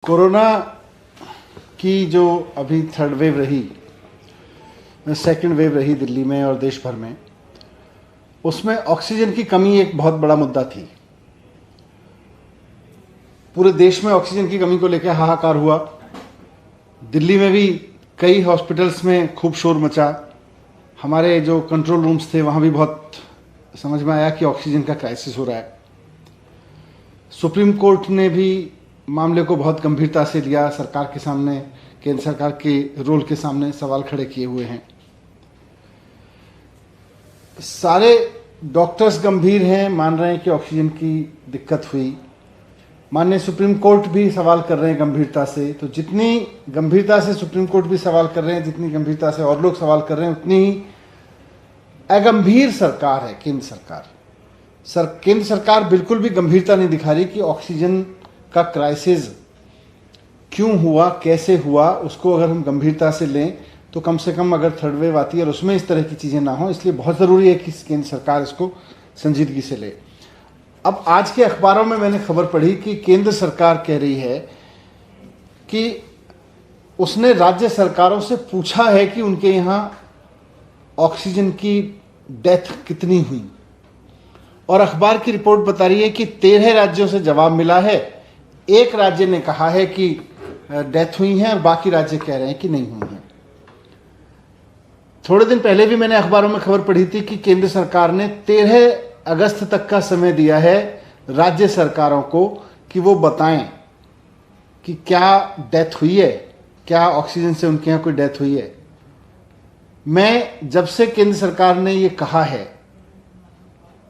Corona की जो अभी थर्ड वेव रही, सेकंड वेव रही दिल्ली में और देश भर में, उसमें ऑक्सीजन की कमी एक बहुत बड़ा मुद्दा थी। पूरे देश में ऑक्सीजन की कमी को लेकर हाहाकार हुआ। दिल्ली में भी कई हॉस्पिटल्स में खूब शोर मचा। हमारे जो कंट्रोल रूम्स थे वहाँ भी बहुत समझ में आया कि ऑक्सीजन का क्राइसिस हो रहा है। सुप्रीम कोर्ट ने भी मामले को बहुत गंभीरता से लिया। सरकार के सामने, केंद्र सरकार के रोल के सामने सवाल खड़े किए हुए हैं। सारे डॉक्टर्स गंभीर हैं, मान रहे हैं कि ऑक्सीजन की दिक्कत हुई। माननीय सुप्रीम कोर्ट भी सवाल कर रहे हैं गंभीरता से। तो जितनी गंभीरता से सुप्रीम कोर्ट भी सवाल कर रहे हैं, जितनी गंभीरता से और लोग सवाल कर रहे हैं, उतनी ही अगंभीर सरकार है केंद्र सरकार। केंद्र सरकार बिल्कुल भी गंभीरता नहीं दिखा रही कि ऑक्सीजन का क्राइसिस क्यों हुआ, कैसे हुआ। उसको अगर हम गंभीरता से लें तो कम से कम अगर थर्ड वेव आती है और उसमें इस तरह की चीज़ें ना हो, इसलिए बहुत ज़रूरी है कि केंद्र सरकार इसको संजीदगी से ले। अब आज के अखबारों में मैंने खबर पढ़ी कि केंद्र सरकार कह रही है कि उसने राज्य सरकारों से पूछा है कि उनके यहाँ ऑक्सीजन की डेथ कितनी हुई, और अखबार की रिपोर्ट बता रही है कि 13 राज्यों से जवाब मिला है। एक राज्य ने कहा है कि डेथ हुई है और बाकी राज्य कह रहे हैं कि नहीं हुई है। थोड़े दिन पहले भी मैंने अखबारों में खबर पढ़ी थी कि केंद्र सरकार ने 13 अगस्त तक का समय दिया है राज्य सरकारों को कि वो बताएं कि क्या डेथ हुई है, क्या ऑक्सीजन से उनके यहाँ कोई डेथ हुई है। मैं जब से केंद्र सरकार ने ये कहा है,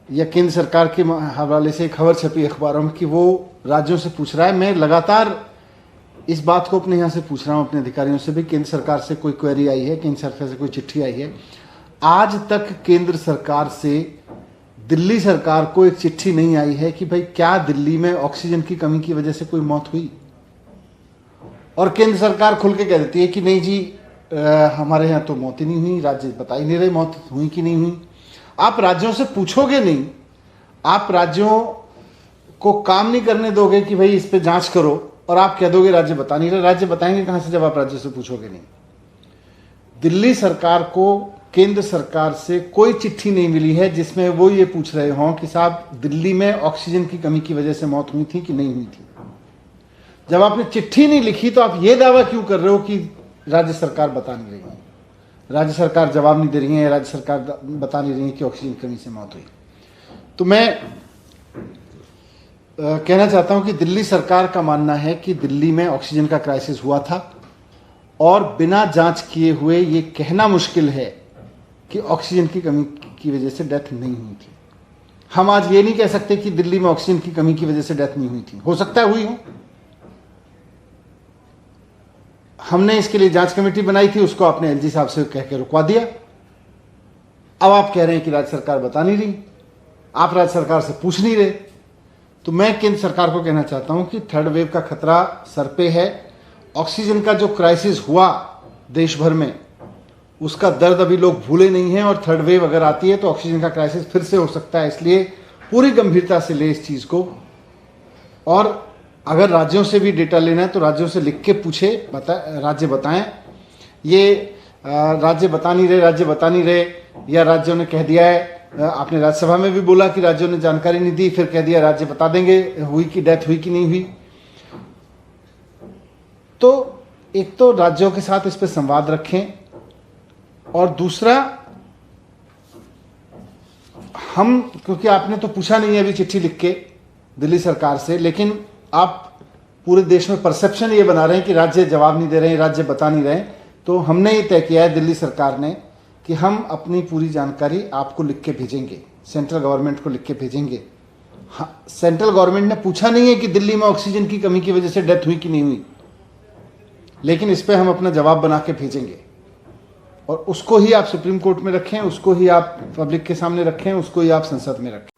या केंद्र सरकार के हवाले से खबर छपी अखबारों में कि वो राज्यों से पूछ रहा है, मैं लगातार इस बात को अपने यहाँ से पूछ रहा हूँ, अपने अधिकारियों से भी। केंद्र सरकार से कोई क्वेरी आई है, केंद्र सरकार से कोई चिट्ठी आई है? आज तक केंद्र सरकार से दिल्ली सरकार को एक चिट्ठी नहीं आई है कि भाई क्या दिल्ली में ऑक्सीजन की कमी की वजह से कोई मौत हुई। और केंद्र सरकार खुल के कह देती है कि नहीं जी, हमारे यहाँ तो मौत ही नहीं हुई, राज्य बता ही नहीं रहे मौत हुई कि नहीं हुई। आप राज्यों से पूछोगे नहीं, आप राज्यों को काम नहीं करने दोगे कि भाई इस पे जांच करो, और आप कह दोगे राज्य बता नहीं रहे। राज्य बताएंगे कहां से जब आप राज्यों से पूछोगे नहीं। दिल्ली सरकार को केंद्र सरकार से कोई चिट्ठी नहीं मिली है जिसमें वो ये पूछ रहे हों कि साहब दिल्ली में ऑक्सीजन की कमी की वजह से मौत हुई थी कि नहीं हुई थी। जब आपने चिट्ठी नहीं लिखी तो आप ये दावा क्यों कर रहे हो कि राज्य सरकार बता नहीं रही है, राज्य सरकार जवाब नहीं दे रही है, राज्य सरकार बता नहीं रही है कि ऑक्सीजन कमी से मौत हुई। तो मैं कहना चाहता हूं कि दिल्ली सरकार का मानना है कि दिल्ली में ऑक्सीजन का क्राइसिस हुआ था, और बिना जांच किए हुए ये कहना मुश्किल है कि ऑक्सीजन की कमी की वजह से डेथ नहीं हुई थी। हम आज ये नहीं कह सकते कि दिल्ली में ऑक्सीजन की कमी की वजह से डेथ नहीं हुई थी, हो सकता है हुई हो। हमने इसके लिए जांच कमेटी बनाई थी, उसको आपने एलजी साहब से कह के रुकवा दिया। अब आप कह रहे हैं कि राज्य सरकार बता नहीं रही, आप राज्य सरकार से पूछ नहीं रहे। तो मैं केंद्र सरकार को कहना चाहता हूं कि थर्ड वेव का खतरा सर पे है। ऑक्सीजन का जो क्राइसिस हुआ देश भर में, उसका दर्द अभी लोग भूले नहीं हैं, और थर्ड वेव अगर आती है तो ऑक्सीजन का क्राइसिस फिर से हो सकता है। इसलिए पूरी गंभीरता से ले इस चीज को, और अगर राज्यों से भी डेटा लेना है तो राज्यों से लिख के पूछे, राज्य बताएं। ये राज्य बता नहीं रहे, राज्य बता नहीं रहे, या राज्यों ने कह दिया है। आपने राज्यसभा में भी बोला कि राज्यों ने जानकारी नहीं दी, फिर कह दिया राज्य बता देंगे हुई कि डेथ हुई कि नहीं हुई। तो एक तो राज्यों के साथ इस पे संवाद रखें, और दूसरा हम, क्योंकि आपने तो पूछा नहीं है अभी चिट्ठी लिख के दिल्ली सरकार से, लेकिन आप पूरे देश में परसेप्शन ये बना रहे हैं कि राज्य जवाब नहीं दे रहे हैं, राज्य बता नहीं रहे हैं। तो हमने ये तय किया है दिल्ली सरकार ने कि हम अपनी पूरी जानकारी आपको लिख के भेजेंगे, सेंट्रल गवर्नमेंट को लिख के भेजेंगे। हाँ, सेंट्रल गवर्नमेंट ने पूछा नहीं है कि दिल्ली में ऑक्सीजन की कमी की वजह से डेथ हुई कि नहीं हुई, लेकिन इस पर हम अपना जवाब बना के भेजेंगे, और उसको ही आप सुप्रीम कोर्ट में रखें, उसको ही आप पब्लिक के सामने रखें, उसको ही आप संसद में रखें।